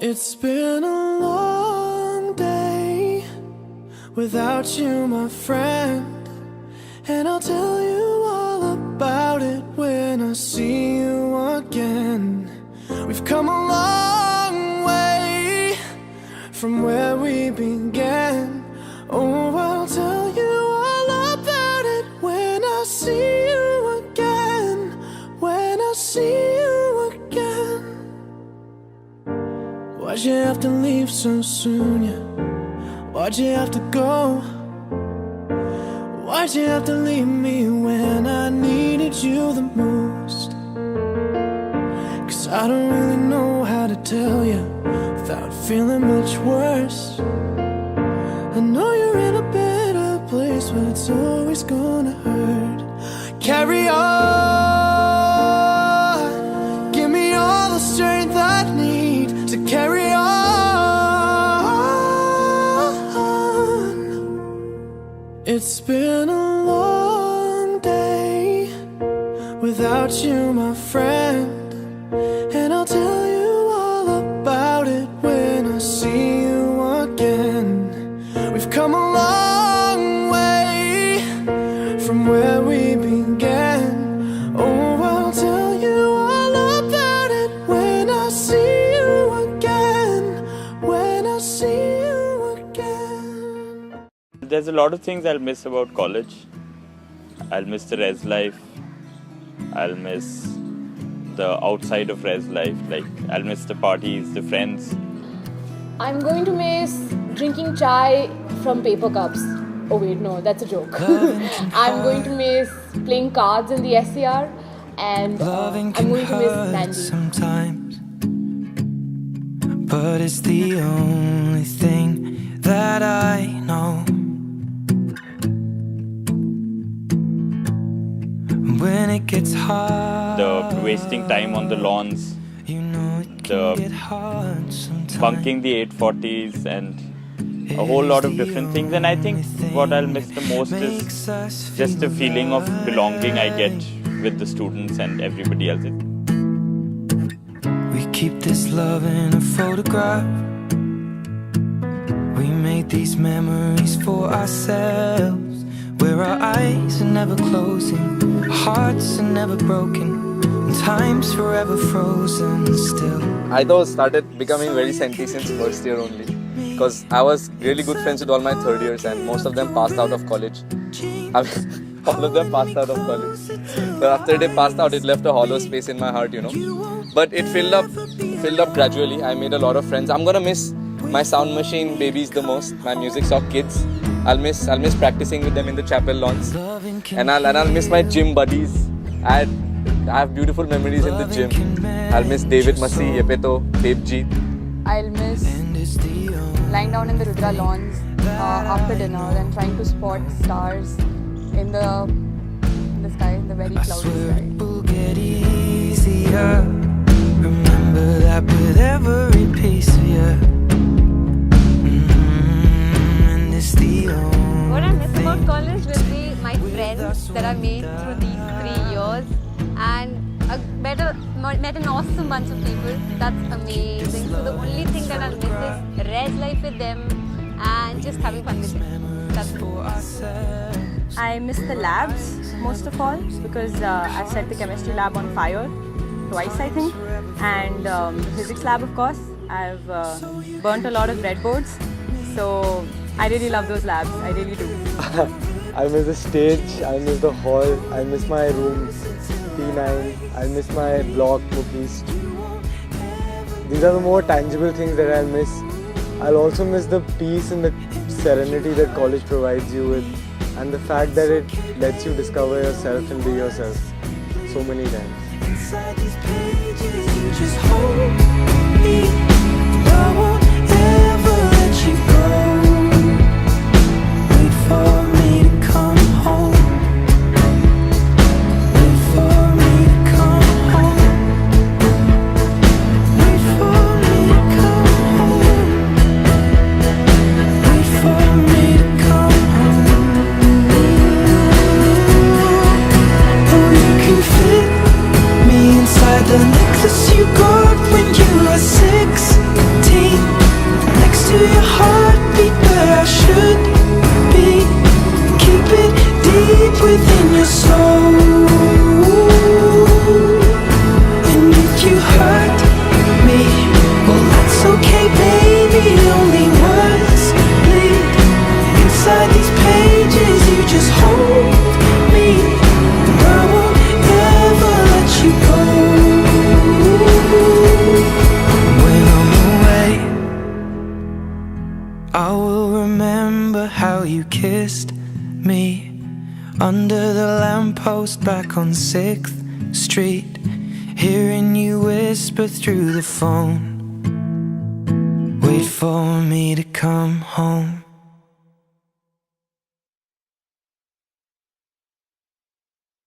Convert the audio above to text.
It's been a long day without you, my friend, and I'll tell you all about it when I see you again. We've come a long way from where we began. Oh, I'll tell you all about it when I see you again. When I see you again. Why'd you have to leave so soon, yeah? Why'd you have to go? Why'd you have to leave me when I needed you the most? Cause I don't really know how to tell you without feeling much worse. I know you're in a better place, but it's always gonna hurt. Carry on, give me all the strength I need to carry on. It's been a long day without you, my friend, and I'll tell you all about it when I see you again. We've come a long way from where we began. Oh, I'll tell you all about it when I see you again. When I see you again. There's a lot of things I'll miss about college. I'll miss the res life. I'll miss the outside of res life. Like, I'll miss the parties, the friends. I'm going to miss drinking chai from paper cups. Oh wait, no, that's a joke. I'm going to miss playing cards in the SCR, and I'm going to miss Nandi. Sometimes, but it's the only thing that I know. When it gets hard, The wasting time on the lawns, you know it the can get hard sometimes. bunking the 840s, and a whole lot of different things. And I think what I'll miss the most is just the feeling of belonging I get with the students and everybody else. We keep this love in a photograph. We made these memories for ourselves, where our eyes are never closing, hearts are never broken, and time's forever frozen still. I though started becoming very senti since first year only, because I was really good friends with all my third years and most of them passed out of college. I mean, all of them passed out of college. But after they passed out, it left a hollow space in my heart, you know. But it filled up gradually. I made a lot of friends. I'm gonna miss my sound machine babies the most, my music sock kids. I'll miss practicing with them in the chapel lawns, and I'll miss my gym buddies. I have beautiful memories in the gym. I'll miss David Masi, Yepeto, Devjeet. I'll miss lying down in the Rudra lawns after dinner and trying to spot stars in the sky, in the very cloudy Swear sky. it will get easier. Remember that with every piece of you. And it's the only What I miss about thing. college will be my friends that I made through these 3 years, and met an awesome bunch of people. That's amazing. So the only thing that I'll miss is res life with them and just having fun with them. That's it. I miss the labs most of all because I've set the chemistry lab on fire twice, I think, and the physics lab, of course. I've burnt a lot of breadboards, so I really love those labs. I really do. I miss the stage, I miss the hall, I miss my room P9, I miss my block Book East. These are the more tangible things that I'll miss. I'll also miss the peace and the serenity that college provides you with, and the fact that it lets you discover yourself and be yourself so many times. Inside these pages, you just hold me. I won't ever let you go. Wait for me to come home. Wait for me to come home. Wait for me to come home. Wait for me to come home. Oh, you can fit me inside the necklace you got when you were 16. where I should be. Keep it deep within your soul. And if you hurt me, well that's okay baby, only words bleed inside these pages. You just hold me, and I won't ever let you go. When I'm away, I will remember how you kissed me under the lamppost back on 6th Street, hearing you whisper through the phone, wait for me to come home.